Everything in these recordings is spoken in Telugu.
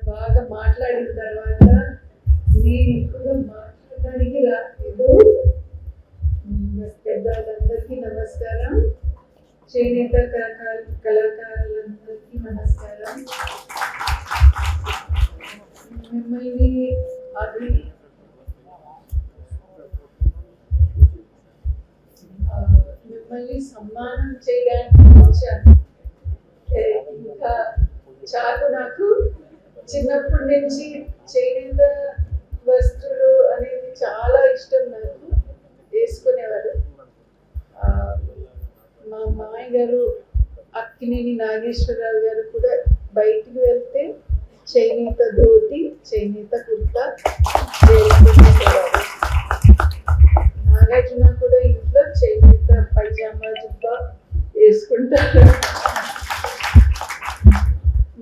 బాగా మాట్లాడిన తర్వాత నేను ఎక్కువగా మాట్లాడడానికి రాలేదు. పెద్దలందరికీ నమస్కారం, చేనేత కళాకారులందరికీ నమస్కారం. మిమ్మల్ని సన్మానం చేయడానికి వచ్చాను. ఇంకా చాలు, నాకు చిన్నప్పటి నుంచి చేనేత వస్త్రులు అనేది చాలా ఇష్టం. నాకు వేసుకునేవారు. మా మామయ్య గారు అక్కినేని నాగేశ్వరరావు గారు కూడా బయటికి వెళ్తే చేనేత ధోతి, చేనేత కుర్తా వేసుకునేవారు. నాగార్జున కూడా ఇంట్లో చేనేత పైజామా జుబ్బా వేసుకుంటారు.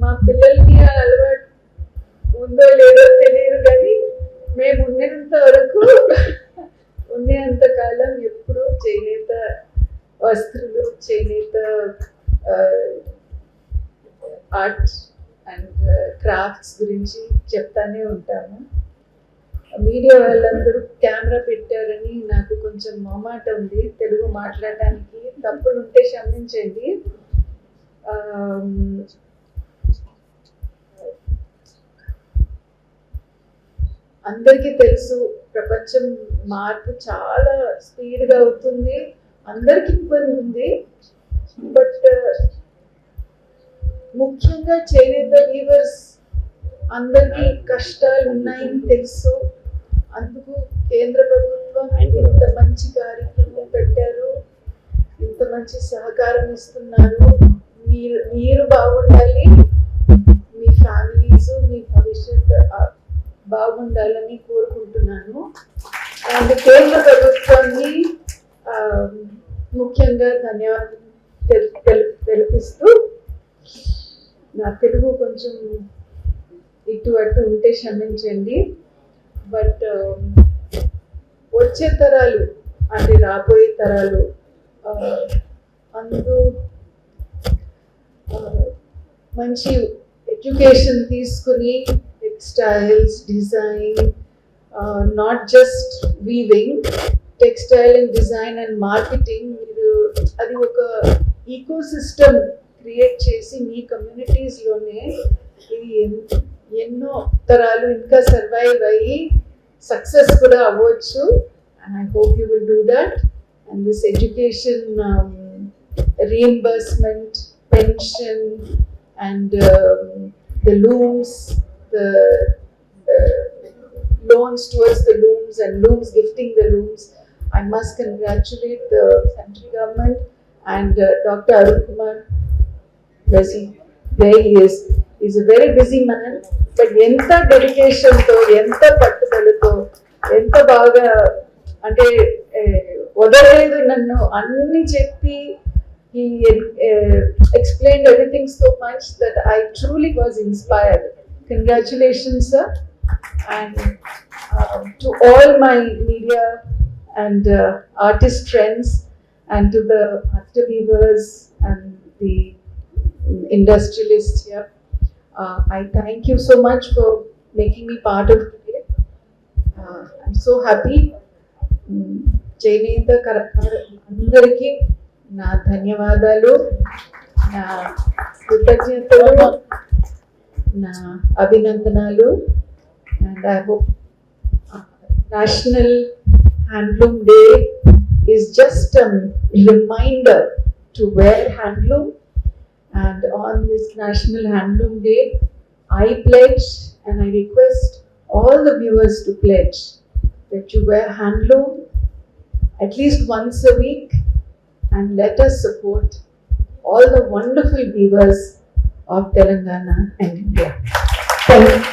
మా పిల్లలకి ఆ అలవాటు ఉందో లేదో తెలియదు, కానీ మేము ఉన్నంత వరకు ఉన్నంత కాలం ఎప్పుడూ చేనేత వస్త్రులు, చేనేత ఆర్ట్ అండ్ క్రాఫ్ట్స్ గురించి చెప్తానే ఉంటాము. మీడియా వాళ్ళందరూ కెమెరా పెట్టారని నాకు కొంచెం మొహమాట ఉంది తెలుగు మాట్లాడడానికి. తప్పులు ఉంటే క్షమించండి. అందరికీ తెలుసు, ప్రపంచం మార్పు చాలా స్పీడ్గా అవుతుంది. అందరికి ఇబ్బంది ఉంది. బట్ ముఖ్యంగా చేనేత వీవర్స్ అందరికీ కష్టాలు ఉన్నాయని తెలుసు. అందుకు కేంద్ర ప్రభుత్వం ఇంత మంచి కార్యక్రమం పెట్టారు, ఇంత మంచి సహకారం ఇస్తున్నారు. మీరు బాగుండాలి, మీ ఫ్యామిలీస్, మీ భవిష్యత్ బాగుండాలని కోరుకుంటున్నాను. అండ్ కేంద్ర ప్రభుత్వాన్ని ముఖ్యంగా ధన్యవాదాలు తెలిపిస్తూ, నా తెలుగు కొంచెం ఇటు అటు ఉంటే క్షమించండి. బట్ వచ్చే తరాలు అంటే రాబోయే తరాలు అందరూ మంచి ఎడ్యుకేషన్ తీసుకుని textiles design, not just weaving, textile and design and marketing, మీరు అది ఒక ఈకో సిస్టమ్ క్రియేట్ చేసి మీ కమ్యూనిటీస్లోనే ఇది ఎన్నో తరాలు ఇంకా సర్వైవ్ అయ్యి సక్సెస్ కూడా అవ్వచ్చు. And I hope you will do that. And this education reimbursement, pension, and the looms, the loans towards the looms, and looms gifting the looms. I must congratulate the central government and Dr. Arun Kumar. There he is. He's a very busy man, but enta dedication tho, enta pattudalato, enta baga ante వదలలేదు నన్ను అన్ని చెప్పి. He explained everything so much that I truly was inspired. Congratulations, sir. And to all my media and artist friends, and to the master weavers and the industrialists here, I thank you so much for making me part of today. I'm so happy. చేనేత అందరికీ నా ధన్యవాదాలు, నా కృతజ్ఞతలు, నా అభినందనాలు. And I hope national handloom day is just a reminder to wear handloom. And on this National Handloom Day, I pledge and I request all the viewers to pledge that you wear handloom at least once a week, and let us support all the wonderful weavers of Telangana and India. Thank you.